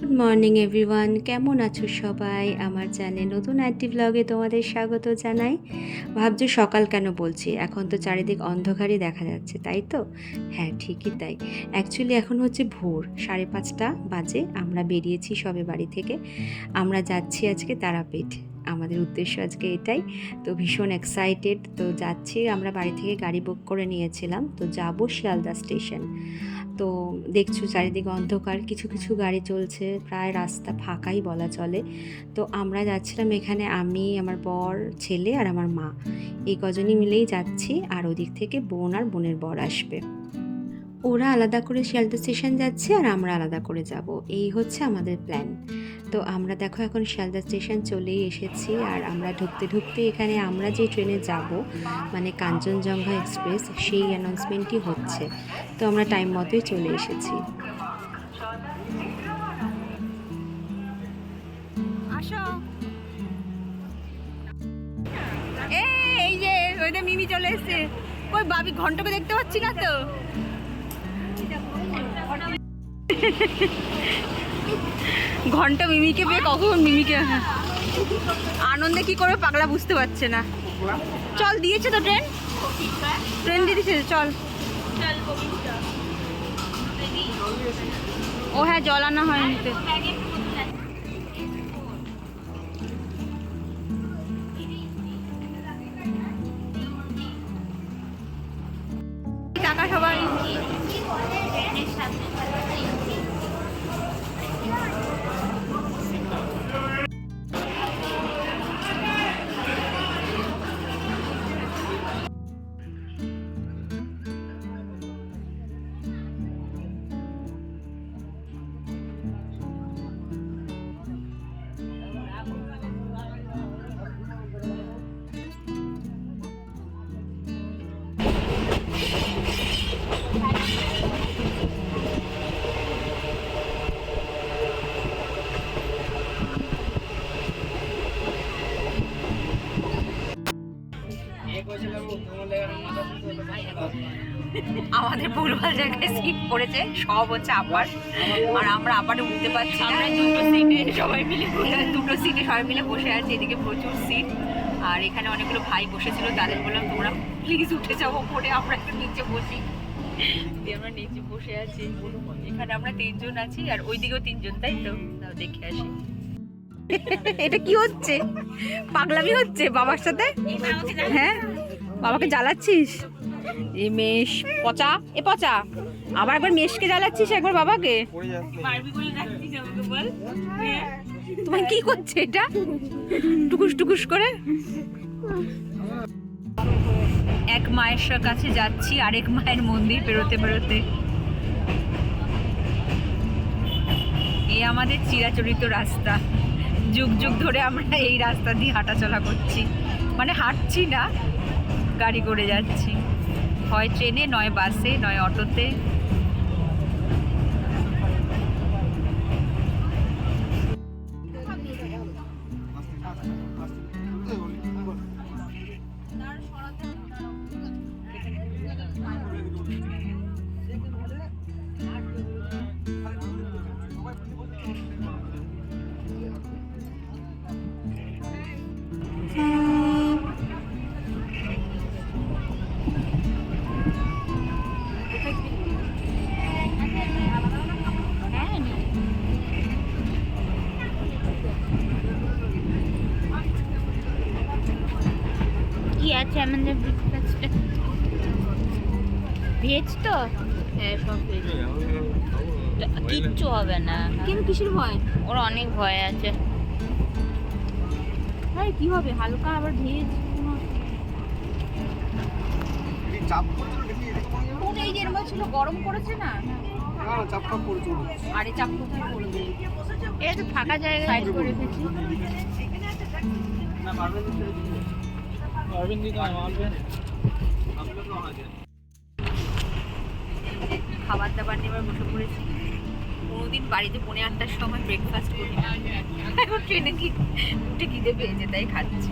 Good morning everyone, কেমন আছো সবাই? আমার চ্যানেলে নতুন একটি ব্লগে তোমাদের স্বাগত জানাই। ভাবছো সকাল কেন বলছি, এখন তো চারিদিক অন্ধকারই দেখা যাচ্ছে, তাই তো? হ্যাঁ, ঠিকই তাই। অ্যাকচুয়ালি এখন হচ্ছে ভোর 5:30 বাজে। আমরা বেরিয়েছি সবে বাড়ি থেকে। আমরা যাচ্ছি আজকে তারাপীঠ। আমাদের উদ্দেশ্য আজকে এটাই। তো ভীষণ এক্সাইটেড। তো যাচ্ছি, আমরা বাড়ি থেকে গাড়ি বুক করে নিয়েছিলাম। তো যাব শিয়ালদা স্টেশন। তো দেখছো চারিদিকে অন্ধকার, কিছু কিছু গাড়ি চলছে, প্রায় রাস্তা ফাঁকাই বলা চলে। তো আমরা যাচ্ছিলাম, এখানে আমি, আমার বর, ছেলে আর আমার মা, এই কজনই মিলেই যাচ্ছি। আর ওদিক থেকে বোন আর বোনের বর আসবে। ওরা আলাদা করে শিয়ালদা স্টেশন যাচ্ছে আর আমরা আলাদা করে যাব, এই হচ্ছে আমাদের প্ল্যান। তো আমরা দেখো এখন শিয়ালদা স্টেশন চলেই এসেছি। আর আমরা ঢুকতে ঢুকতে এখানে আমরা যে ট্রেনে যাব, মানে কাঞ্চনজঙ্ঘা এক্সপ্রেস, সেই অ্যানাউন্সমেন্টই হচ্ছে। তো আমরা টাইম মতোই চলে এসেছি। আসো। এই যে ওইটা মিমি চলে এসেছে। কই বাবি ঘন্টকে দেখতে পাচ্ছি না তো। ঘন্টা মিমিকে পেয়ে কখন মিমিকে আনন্দে কি করবে পাগলা বুঝতে পারছে না। চল, দিয়েছে তো ট্রেন, ট্রেন দিয়ে দিয়েছে, চল। ও হ্যাঁ, জল আনা হয়নি তো। টাকা সবাই। আমাদের ভুলভাল জায়গায় সিট পড়েছে, সব হচ্ছে আপার। আর আমরা আপারে উঠতে পারছি না। দুটো সিটে সবাই মিলে বসে আছি। এদিকে প্রচুর সিট, আর এখানে অনেকগুলো ভাই বসেছিল, তাদের বললাম তোমরা প্লিজ উঠে যাও ওপরে, আমরা একটু নিচে বসি। আমরা নিচে বসে আছি। এখানে আমরা 3 জন আছি, আর ওইদিকেও 3 জন, তাই তো? তাও দেখে আসি। এটা কি হচ্ছে? পাগলামি হচ্ছে বাবার সাথে? হ্যাঁ, বাবাকে জ্বালাচ্ছিস? এই মেষ পচা, এ পচা, আবার একবার মেষকে জ্বালাচ্ছিস, একবার বাবাকে। তোমার কি করছে এটা টুকুস টুকুস করে? এক মায়ের কাছে যাচ্ছি, আরেক মায়ের মন্দির পেরোতে পেরোতে। এই আমাদের চিরাচরিত রাস্তা, যুগ যুগ ধরে আমরা এই রাস্তা দিয়ে হাঁটাচলা করছি। মানে হাঁটছি না, গাড়ি করে যাচ্ছি, হয় ট্রেনে, নয় বাসে, নয় অটোতে। কি আছে আমাদের ব্রেকফাস্টে? ভেজ তো? হ্যাঁ, সব ভেজ। কিচ্ছু হবে না। কিন্তু কিসের ভয়? ওর অনেক ভয় আছে। হ্যাঁ, কি হবে, হালকা আবার ভেজ। কোন এই যে এরকম ছিল, গরম করেছে না? চাপটা পড়ছে। আরে চাপ কোথায় পড়বে? এটা তো ফাঁকা জায়গা সাইড করে রেখেছি। না, খাবার দাবার নিয়ে বসে পড়েছি। কোনোদিন বাড়িতে 8:30-র সময় ব্রেকফাস্ট করি না, এখন ট্রেনে উঠে খিদে পেয়েছে তাই খাচ্ছি।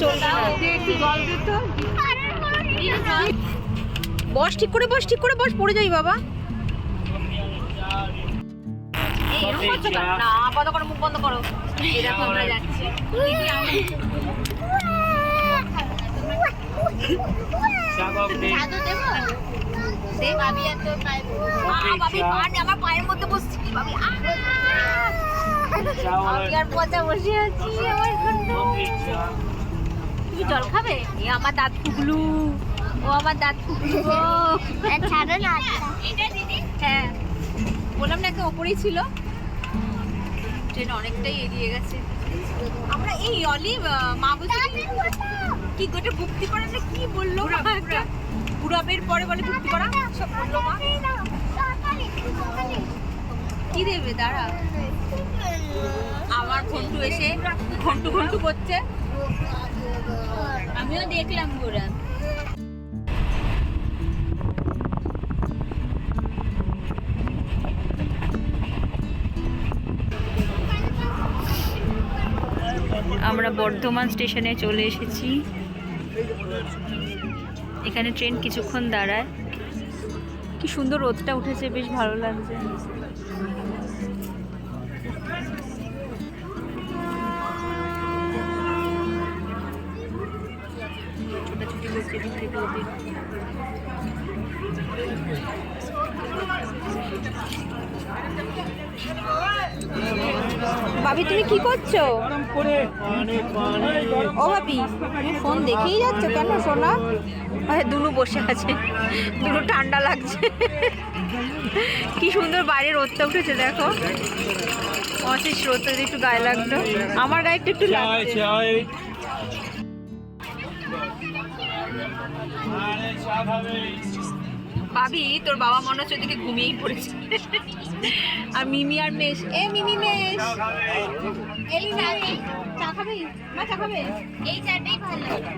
চলবে না। বস ঠিক করে বস, ঠিক করে বস, পড়ে যাই বাবা। এই এরকম করছো কেন? না বন্ধ করো, মুখ বন্ধ করো। এই দেখো আমরা যাচ্ছি। আমার পায়ের মধ্যে বসছি কি ভাবি? আমি আর পচা বসে আছি। তুমি জল খাবে? এ আমার দাঁত ফুগলু, ও আমার দাঁত ফুগলু। ছাড়ো না এটা দিদি। হ্যাঁ বললাম না একটা ওপরেই ছিল। ট্রেন অনেকটাই এগিয়ে গেছে। আমরা এই অলিভ মা বলছে কি গোটা ভক্তি করা না কি বললো? পুরাবের পরে বলে ভক্তি করা সব বললো মা। কি দেবে দাঁড়া। আমার ঘন্টু এসে ঘন্টু ঘন্টু করছে, আমিও দেখলাম গোরা। আমরা বর্ধমান স্টেশনে চলে এসেছি। এখানে ট্রেন কিছুক্ষণ দাঁড়ায়। কি সুন্দর রোদটা উঠেছে, বেশ ভালো লাগছে। ছোটাছুটি করছে এদিক থেকে ওদিক। ভাবি তুমি কি করছো? ও ভাবি তুমি ফোন দেখেই যাচ্ছ কেন সোনা? দুনু বসে আছে, দুনু ঠান্ডা লাগছে। কি সুন্দর বাইরে রোদটা উঠেছে দেখো। অশেষ রোদটা একটু গায়ে লাগলো, আমার গায়ে একটু লাগছে। ভাবি তোর বাবা মনে হচ্ছে ওদিকে ঘুমিয়েই পড়েছে। আর মিমি আর মেশ, এ মিমি মেশ এই চা খাবে? মা চা খাবে? এই চাটাই ভালো লাগে।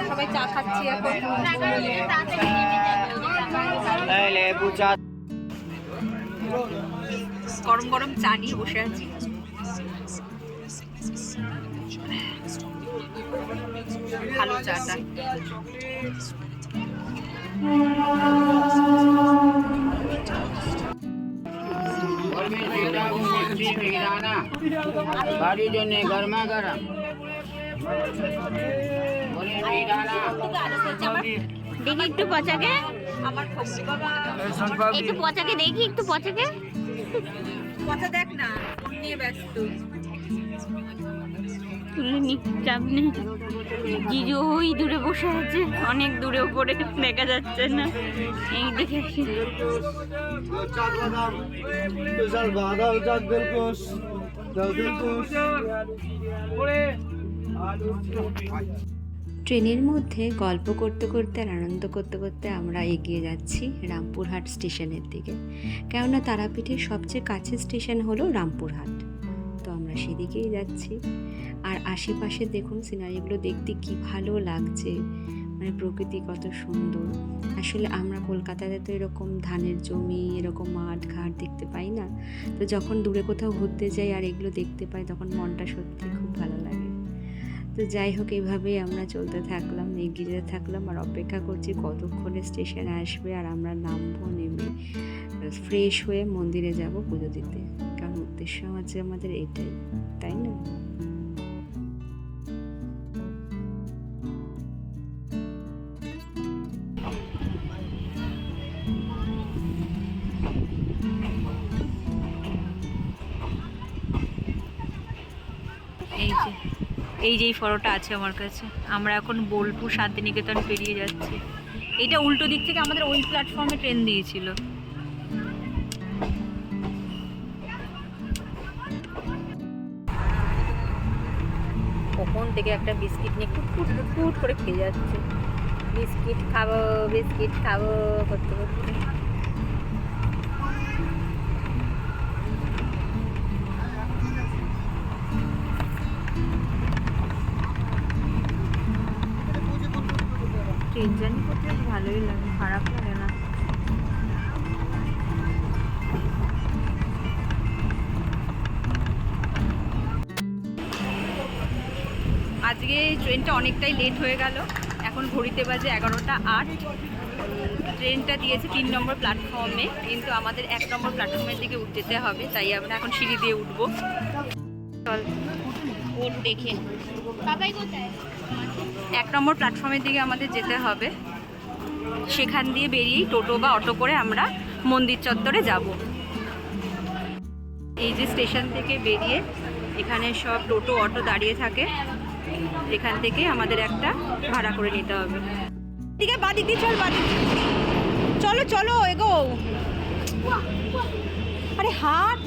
সবাই চা খাচ্ছি এখন। গরম গরম চা নিয়ে বসে আছি। ভালো চাটা। বাড়ির জন্য গরমা গরম দেখি একটু পচাকে, আমার একটু পচাকে দেখি, একটু পচাকে পচা দেখ না, ফোন নিয়ে ব্যস্ত। তুলে নি চাপ নেই। জিজু ওই দূরে বসে আছে, অনেক দূরে, উপরে দেখা যাচ্ছে না। এই দেখে আসি। ট্রেনের মধ্যে গল্প করতে করতে আর আনন্দ করতে করতে আমরা এগিয়ে যাচ্ছি রামপুরহাট স্টেশনের দিকে। কেননা তারাপীঠের সবচেয়ে কাছের স্টেশন হলো রামপুরহাট, তো আমরা সেদিকেই যাচ্ছি। আর আশেপাশে দেখুন সিনারিগুলো দেখতে কি ভালো লাগছে, মানে প্রকৃতি কত সুন্দর। আসলে আমরা কলকাতাতে তো এরকম ধানের জমি, এরকম মাঠ ঘাট দেখতে পাই না। তো যখন দূরে কোথাও ঘুরতে যাই আর এগুলো দেখতে পাই তখন মনটা সত্যি খুব ভালো লাগে। তো যাই হোক, এইভাবেই আমরা চলতে থাকলাম, এগিয়ে যেতে থাকলাম আর অপেক্ষা করছি কতক্ষণে স্টেশন আসবে আর আমরা নামবো, নেমে ফ্রেশ হয়ে মন্দিরে যাব পুজো দিতে। কারণ উদ্দেশ্য আছে আমাদের এটাই, তাই না? এই যে ফটোটা আছে আমার কাছে। আমরা এখন বোলপুর শান্তিনিকেতন পেরিয়ে যাচ্ছি। এটা উল্টো দিক থেকে আমাদের ওই প্ল্যাটফর্মে ট্রেন দিয়েছিল। কখন থেকে একটা বিস্কিট নিয়ে কুটকুট কুটকুট করে খেয়ে যাচ্ছে। বিস্কিট খাবো, বিস্কিট খাবো করতে করতে। ট্রেন জার্নি করতে ভালোই লাগে, খারাপ লাগে না। আজকে ট্রেনটা অনেকটাই লেট হয়ে গেল। এখন ঘড়িতে বাজে 11টা 8। ট্রেনটা দিয়েছে 3 নম্বর প্ল্যাটফর্মে, কিন্তু আমাদের 1 নম্বর প্ল্যাটফর্মের দিকে যেতে হবে, তাই আমরা এখন সিঁড়ি দিয়ে উঠবো। চল ওর দেখে 1 নম্বর প্ল্যাটফর্মের দিকে আমাদের যেতে হবে। সেখান দিয়ে বেরিয়েই টোটো বা অটো করে আমরা মন্দির চত্বরে যাব। এই যে স্টেশন থেকে বেরিয়ে এখানে সব টোটো অটো দাঁড়িয়ে থাকে, এখান থেকে আমাদের একটা ভাড়া করে নিতে হবে। ঠিক আছে, বাদিক দিয়ে চল, বাদিক চলো চলো এগো। আরে হাট,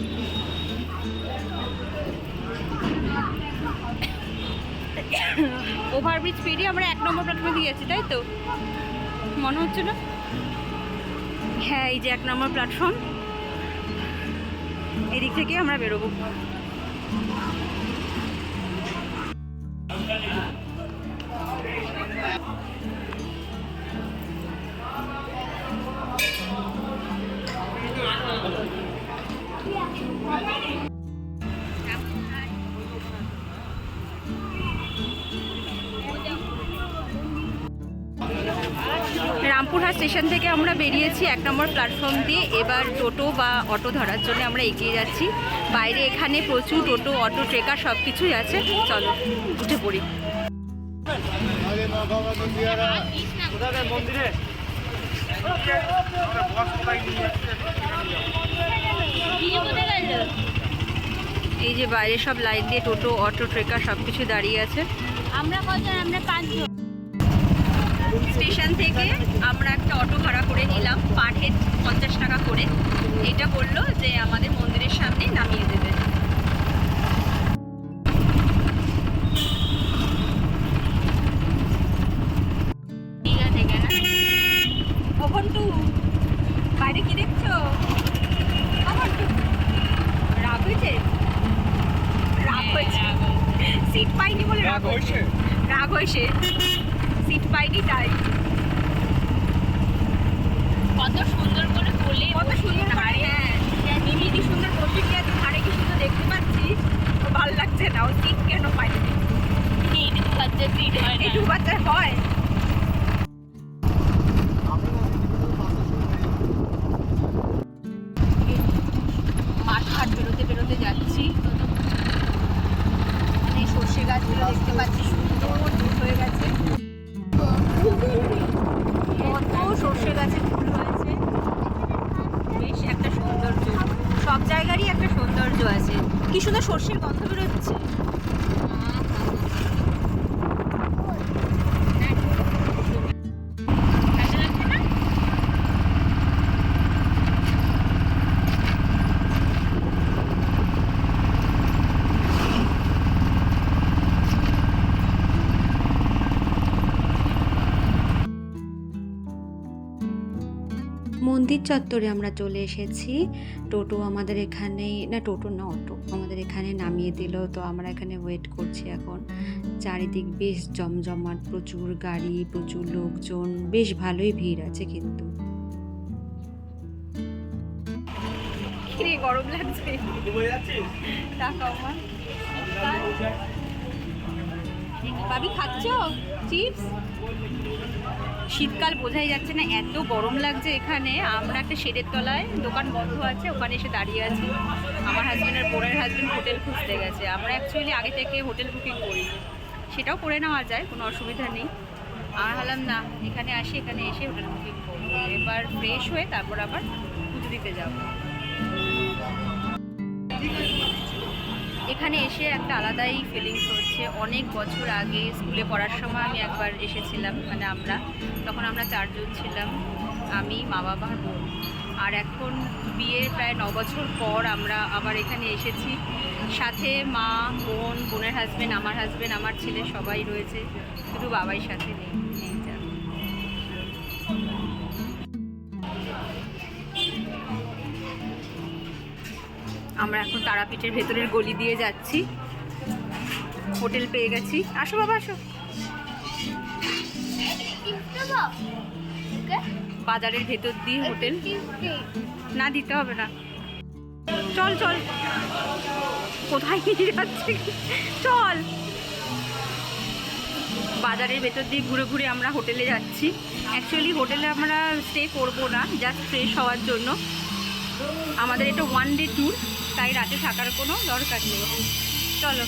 ওভারব্রিজ পেরিয়ে আমরা 1 নম্বর প্ল্যাটফর্মে দিয়ে যাচ্ছি, তাই তো মনে হচ্ছে না? হ্যাঁ, এই যে 1 নম্বর প্ল্যাটফর্ম, এদিক থেকে আমরা বেরোবো। রামপুরহাট স্টেশন থেকে আমরা বেরিয়েছি 1 নম্বর প্ল্যাটফর্ম দিয়ে। এবার টোটো বা অটো ধরার জন্য আমরা এগিয়ে যাচ্ছি। বাইরে এখানে প্রচুর টোটো, অটো, ট্রেকার সব কিছুই আছে। চলো উঠে পড়ি। এই যে বাইরে সব লাইন দিয়ে টোটো, অটো, ট্রেকার সব কিছু দাঁড়িয়ে আছে। আমরা কজন? আমরা 5 জন। স্টেশন থেকে আমরা একটা অটো ভাড়া করে নিলাম, পার হেড 50 টাকা করে। এটা বললো যে আমাদের মন্দিরের সামনে নামিয়ে দেবে। ওভনটু বাইরে কি দেখছো? রাগ হয়েছে, রাগ হয়েছে, সিট পাইনি বলে রাগ হয়েছে, রাগ হয়েছে, সিট পাইনি তাই। কত সুন্দর করে বলে, কত সুন্দর করে, হ্যাঁ মিমি কি সুন্দর বসে গিয়ে আছে, ধারে কি সুন্দর দেখতে পাচ্ছি। তো ভালো লাগছে না, ও সিট কেন পাইনি? এইটুকু বাচ্চা সিট হয় না। এইটুকু বাচ্চার হয়। মাঠ ঘাট বেরোতে বেরোতে যাচ্ছি, মানে সর্ষে গাছগুলো দেখতে পাচ্ছি সুন্দর ফুল হয়ে গেছে। কত সর্ষে গাছে ফুল হয়েছে, বেশ একটা সৌন্দর্য। সব জায়গারই একটা সৌন্দর্য আছে। কি সুন্দর সর্ষের গন্ধ বেরোচ্ছে। মন্দির চত্বরে আমরা চলে এসেছি। টোটো আমাদের এখানেই, না টোটো না, অটো আমাদের এখানে নামিয়ে দিল। তো আমরা এখানে ওয়েট করছি এখন। চারিদিক বেশ জমজমাট, প্রচুর গাড়ি, প্রচুর লোকজন, বেশ ভালোই ভিড় আছে কিন্তু। কি গরম লাগছে, টাকা আমার। ভাবি খাচ্ছ চিপস? শীতকাল বোঝাই যাচ্ছে না, এত গরম লাগছে এখানে। আমরা একটা শেডের তলায়, দোকান বন্ধ আছে, ওখানে এসে দাঁড়িয়ে আছি। আমার হাজব্যান্ড আর বোনের হাজব্যান্ড হোটেল খুঁজতে গেছে। আমরা অ্যাকচুয়ালি আগে থেকে হোটেল বুকিং করি, সেটাও করে নেওয়া যায়, কোনো অসুবিধা নেই। আমরা ভাবলাম না, এখানে আসি, এখানে এসে হোটেল বুকিং করবো। এবার ফ্রেশ হয়ে তারপর আবার পুজো দিতে যাবো। এখানে এসে একটা আলাদাই ফিলিংস হচ্ছে। অনেক বছর আগে স্কুলে পড়ার সময় আমি একবার এসেছিলাম, মানে তখন আমরা 4 জন ছিলাম, আমি, মা, বাবা, বোন। আর এখন বিয়ের প্রায় 9 বছর পর আমরা আবার এখানে এসেছি। সাথে মা, বোন, বোনের হাজব্যান্ড, আমার ছেলে সবাই রয়েছে, শুধু বাবাই সাথে নেই। এইটা আমরা এখন তারাপীঠের ভেতরের গলি দিয়ে যাচ্ছি। হোটেল পেয়ে গেছি। আসো বাবা, আসো। বাজারের ভেতর দিয়ে হোটেল, না দিতে হবে না। চল চল, কোথায় নিয়ে যাচ্ছে, চল। বাজারের ভেতর দিয়ে ঘুরে ঘুরে আমরা হোটেলে যাচ্ছি। অ্যাকচুয়ালি হোটেলে আমরা স্টে করব না, জাস্ট ফ্রেশ হওয়ার জন্য। আমাদের এটা 1 ডে ট্যুর, তাই রাতে থাকার কোনো দরকার নেই। চলো।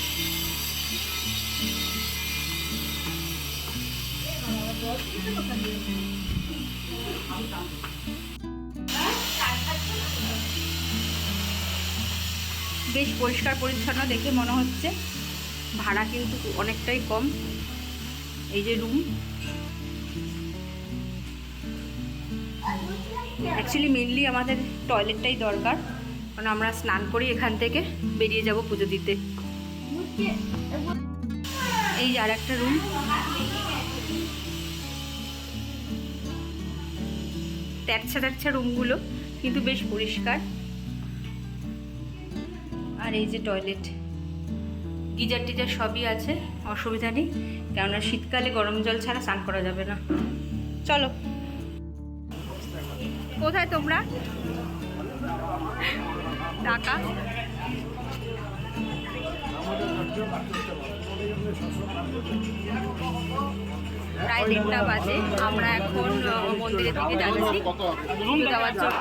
বেশ পরিষ্কার পরিচ্ছন্ন দেখে মনে হচ্ছে। ভাড়া কিন্তু অনেকটাই কম। এই যে রুম, অ্যাকচুয়ালি মেনলি আমাদের টয়লেটটাই দরকার, কারণ আমরা স্নান করি এখান থেকে বেরিয়ে যাব পুজো দিতে। এই যে আর একটা রুম, ট্যাচ্ছা রুমগুলো, কিন্তু বেশ পরিষ্কার। আর এই যে টয়লেট, গিজার টিজার সবই আছে, অসুবিধা নেই, কেননা শীতকালে গরম জল ছাড়া স্নান করা যাবে না। চলো। কোথায় তোমরা? টাকা প্রায় 1:30 বাজে। আমরা এখন মন্দিরের দিকে যাচ্ছি পুজো দেওয়ার জন্য।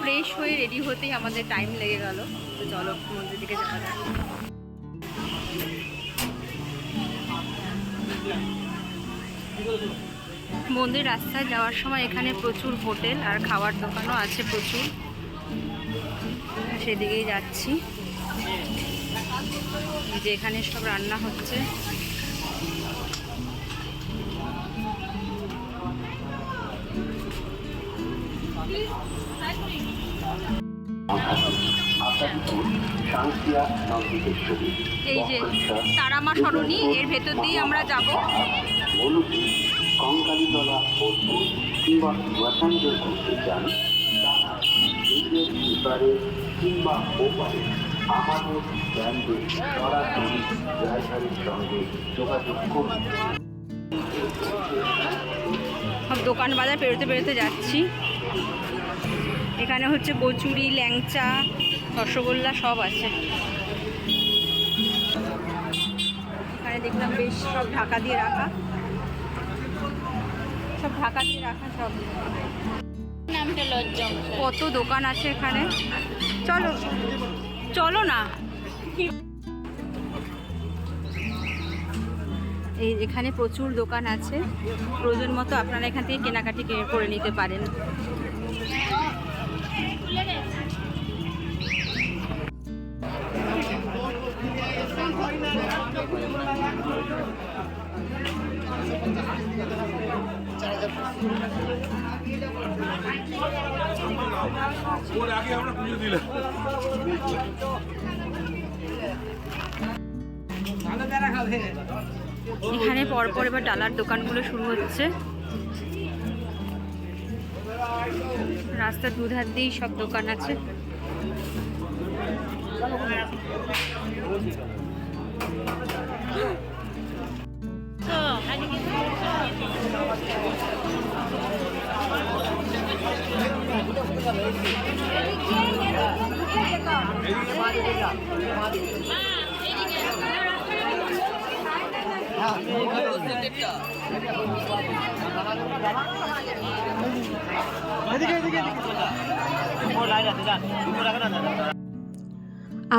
ফ্রেশ হয়ে রেডি হতেই আমাদের টাইম লেগে গেল। তো চলো মন্দিরের দিকে যাওয়া যাক। মন্দির রাস্তায় যাওয়ার সময় এখানে প্রচুর হোটেল আর খাওয়ার দোকানও আছে প্রচুর, সেদিকেই যাচ্ছি। যে এখানে সব রান্না হচ্ছে। এই যে তারামা সরণি, এর ভেতর দিয়ে আমরা যাব। কঙ্কালীতলা বোলপুর কিংবা মশাঞ্জল করতে চান, এপারে কিংবা ওপারে আমাদের ব্যান্ডে সরাসরি ড্রাইভারের সঙ্গে যোগাযোগ করুন। সব দোকান বাজার পেরোতে পেরোতে যাচ্ছি। এখানে হচ্ছে কচুরি, ল্যাংচা, রসগোল্লা সব আছে। এখানে দেখলাম বেশ সব ঢাকা দিয়ে রাখা, সব ঢাকা দিয়ে রাখা সব। নামটা লজ্জা। কত দোকান আছে এখানে। চলো চলো না। এই এখানে প্রচুর দোকান আছে, প্রয়োজন মতো আপনারা এখান থেকে কেনাকাটি করে নিতে পারেন। এখানে পরপর এবার ডালার দোকানগুলো শুরু হচ্ছে। রাস্তার দুধার দিয়েই সব দোকান আছে।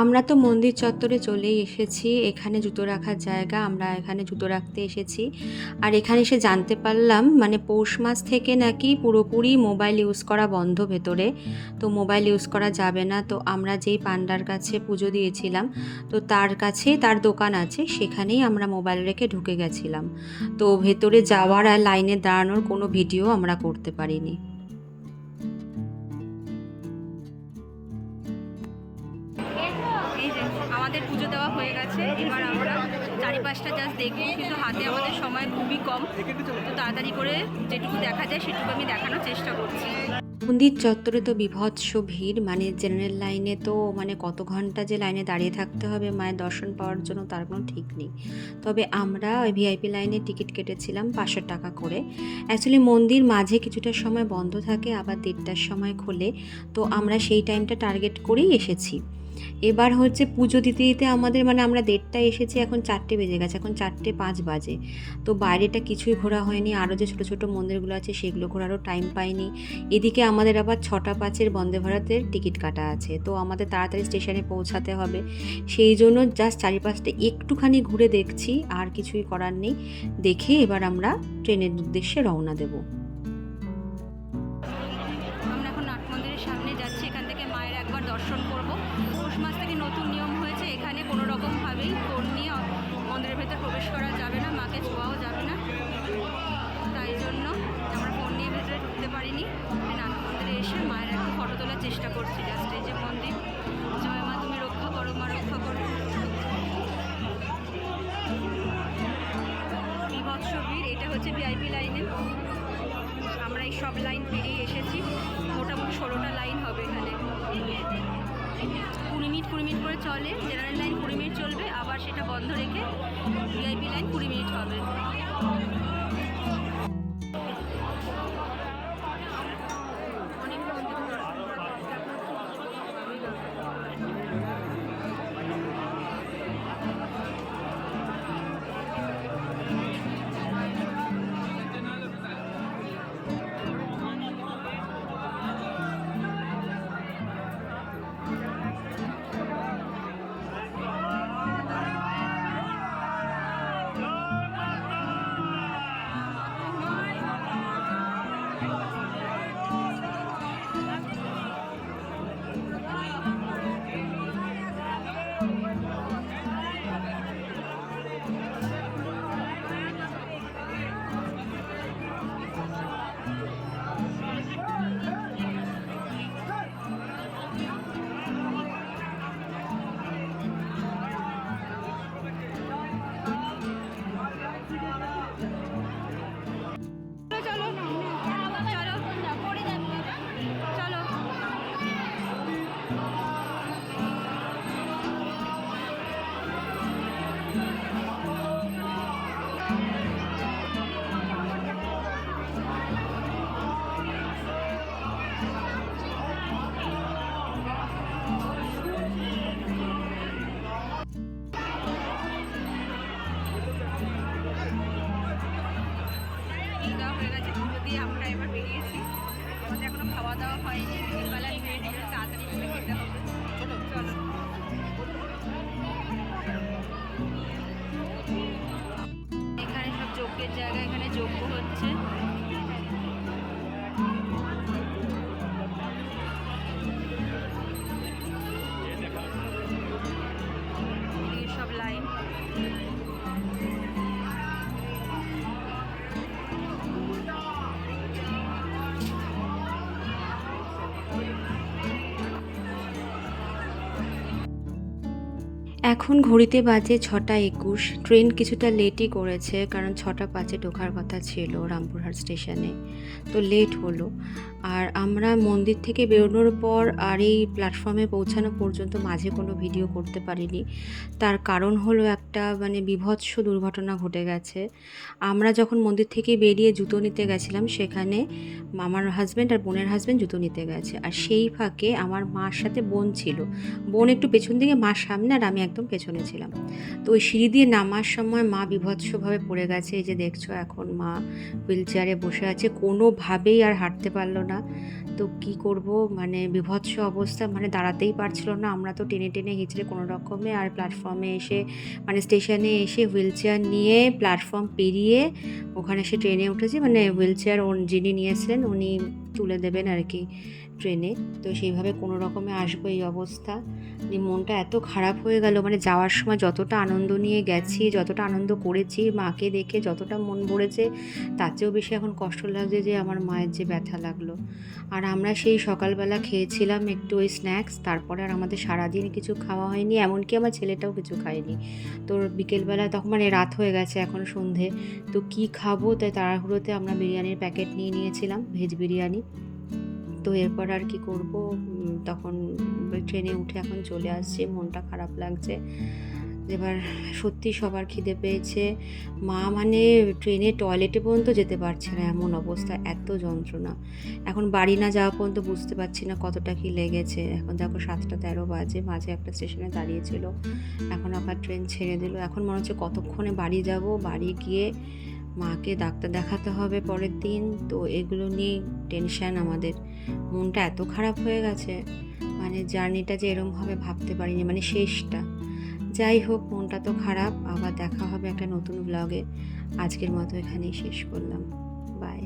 আমরা তো মন্দির চত্বরে চলেই এসেছি। এখানে জুতো রাখার জায়গা, আমরা এখানে জুতো রাখতে এসেছি। আর এখানে এসে জানতে পারলাম মানে পৌষ মাস থেকে নাকি পুরোপুরি মোবাইল ইউজ করা বন্ধ ভেতরে, তো মোবাইল ইউজ করা যাবে না। তো আমরা যেই পান্ডার কাছে পুজো দিয়েছিলাম, তো তার কাছে তার দোকান আছে, সেখানেই আমরা মোবাইল রেখে ঢুকে গেছিলাম। তো ভেতরে যাওয়ার আর লাইনে দাঁড়ানোর কোনো ভিডিও আমরা করতে পারিনি। আমাদের পুজো দেওয়া হয়ে গেছে, এবার আমরা চারিপাশটা জাস্ট দেখবো, কিন্তু হাতে আমাদের সময় খুবই কম। তো তাড়াতাড়ি করে যেটুকু দেখা যায় সেটুকু আমি দেখানোর চেষ্টা করছি। মন্দির চত্বরে তো বিভৎস ভিড়, মানে জেনারেল লাইনে তো মানে কত ঘন্টা যে লাইনে দাঁড়িয়ে থাকতে হবে মায়ের দর্শন পাওয়ার জন্য তার কোনো ঠিক নেই। তবে আমরা ওই ভিআইপি লাইনে টিকিট কেটেছিলাম 500 টাকা করে। অ্যাকচুয়ালি মন্দির মাঝে কিছুটা সময় বন্ধ থাকে, আবার 1:30টার সময় খোলে, তো আমরা সেই টাইমটা টার্গেট করেই এসেছি। এবার হচ্ছে পুজো দিতে দিতে আমাদের মানে আমরা 1:30টায় এসেছি, এখন 4টে বেজে গেছে, এখন 4:05 বাজে। তো বাইরেটা কিছুই ঘোরা হয়নি, আরও যে ছোটো ছোটো মন্দিরগুলো আছে সেগুলো ঘোরারও টাইম পাইনি। এদিকে আমাদের আবার 6টা 5-এর বন্দে ভারতের টিকিট কাটা আছে, তো আমাদের তাড়াতাড়ি স্টেশনে পৌঁছাতে হবে। সেই জন্য জাস্ট চারিপাশটা একটুখানি ঘুরে দেখছি, আর কিছুই করার নেই। দেখে এবার আমরা ট্রেনের উদ্দেশ্যে রওনা দেব। আমরা এখন নাট মন্দিরের সামনে যাচ্ছি, এখান থেকে মায়ের একবার দর্শন করব। পৌষ মাস থেকে নতুন নিয়ম হয়েছে, এখানে কোনো রকমভাবেই ফোন নিয়ে মন্দিরের ভেতর প্রবেশ করা যাবে না, মাকে ছোঁয়াও যাবে না। তাই জন্য আমরা ফোন নিয়ে ভেতরে ঢুকতে পারিনি। নাট মন্দিরে এসে মায়ের একটু ফটো তোলার চেষ্টা করছি। জাস্ট এই যে মন্দির, জয় মা তুমি রক্ষা করো, মা রক্ষা করো। বিভৎস ভিড়, এটা হচ্ছে ভিআইপি লাইনে। আমরা এই সব লাইন পেরিয়ে এসেছি, মোটামুটি 16টা লাইন হবে এখানে। 20 মিনিট করে চলে, জেনারেল লাইন 20 মিনিট চলবে, আবার সেটা বন্ধ রেখে ভিআইপি লাইন 20 মিনিট হবে। আমরা এবার বেরিয়েছি, আমাদের এখনো খাওয়া দাওয়া হয়নি, বিকেলবেলা খেয়ে তাড়াতাড়ি করে খেতে হবে। চলো এখানে সব যজ্ঞের জায়গা, এখানে যজ্ঞ হচ্ছে। সব লাইন এখন ঘড়িতে বাজে 6টা 21। ট্রেন কিছুটা লেটই করেছে, কারণ 6টা 5-এ ঢোকার কথা ছিল রামপুরহাট স্টেশনে, তো লেট হলো। আর আমরা মন্দির থেকে বেরোনোর পর আর এই প্ল্যাটফর্মে পৌঁছানো পর্যন্ত মাঝে কোনো ভিডিও করতে পারিনি। তার কারণ হলো একটা মানে বিভৎস দুর্ঘটনা ঘটে গেছে। আমরা যখন মন্দির থেকে বেরিয়ে জুতো নিতে গেছিলাম, সেখানে আমার হাজব্যান্ড আর বোনের হাজব্যান্ড জুতো নিতে গেছে, আর সেই ফাঁকে আমার মার সাথে বোন ছিল। বোন একটু পেছন দিকে, মার সামনে, আর আমি একদম পেছনে ছিলাম। তো ওই সিঁড়ি দিয়ে নামার সময় মা বিভৎসভাবে পড়ে গেছে। এই যে দেখছো, এখন মা হুইল চেয়ারে বসে আছে, কোনোভাবেই আর হাঁটতে পারলো না। তো কি করব, মানে বিভৎস অবস্থা, মানে দাঁড়াতেই পারছিল না। আমরা তো টেনে টেনে হিঁচড়ে কোনো রকমে আর প্ল্যাটফর্মে এসে মানে স্টেশনে এসে হুইল চেয়ার নিয়ে প্ল্যাটফর্ম পেরিয়ে ওখানে এসে ট্রেনে উঠেছি। মানে হুইল চেয়ার যিনি নিয়েছিলেন উনি তুলে দেবেন আর কি ট্রেনে। তো সেইভাবে কোনো রকমে আসবো, এই অবস্থা। মনটা এত খারাপ হয়ে গেল, মানে যাওয়ার সময় যতটা আনন্দ নিয়ে গেছি, যতটা আনন্দ করেছি, মাকে দেখে যতটা মন ভরেছে, তার চেয়েও বেশি এখন কষ্ট লাগছে যে আমার মায়ের যে ব্যথা লাগলো। আর আমরা সেই সকালবেলা খেয়েছিলাম একটু ওই স্ন্যাক্স, তারপরে আর আমাদের সারাদিন কিছু খাওয়া হয়নি, এমনকি আমার ছেলেটাও কিছু খায়নি। তো বিকেলবেলা তখন মানে রাত হয়ে গেছে, এখন সন্ধে, তো কি খাবো, তাই তাড়াহুড়োতে আমরা বিরিয়ানির প্যাকেট নিয়ে নিয়েছিলাম, ভেজ বিরিয়ানি। তো এরপর আর কি করব, তখন ট্রেনে উঠে এখন চলে আসছে, মনটা খারাপ লাগছে। এবার সত্যি সবার খিদে পেয়েছে। মা মানে ট্রেনে টয়লেটে পর্যন্ত যেতে পারছে না, এমন অবস্থা, এত যন্ত্রণা। এখন বাড়ি না যাওয়া পর্যন্ত বুঝতে পারছি না কতটা কি লেগেছে। এখন দেখো 7:13 বাজে, মাঝে একটা স্টেশনে দাঁড়িয়েছিল, এখন আবার ট্রেন ছেড়ে দিল। এখন মনে হচ্ছে কতক্ষণে বাড়ি যাব, বাড়ি গিয়ে মাকে ডাক্তার দেখাতে হবে পরের দিন। তো এগুলো নিয়ে টেনশান আমাদের, মনটা এত খারাপ হয়ে গেছে, মানে জার্নিটা যে এরম হবে ভাবতে পারিনি, মানে শেষটা। যাই হোক, মনটা তো খারাপ। আবার দেখা হবে একটা নতুন ব্লগে। আজকের মতো এখানেই শেষ করলাম। বাই।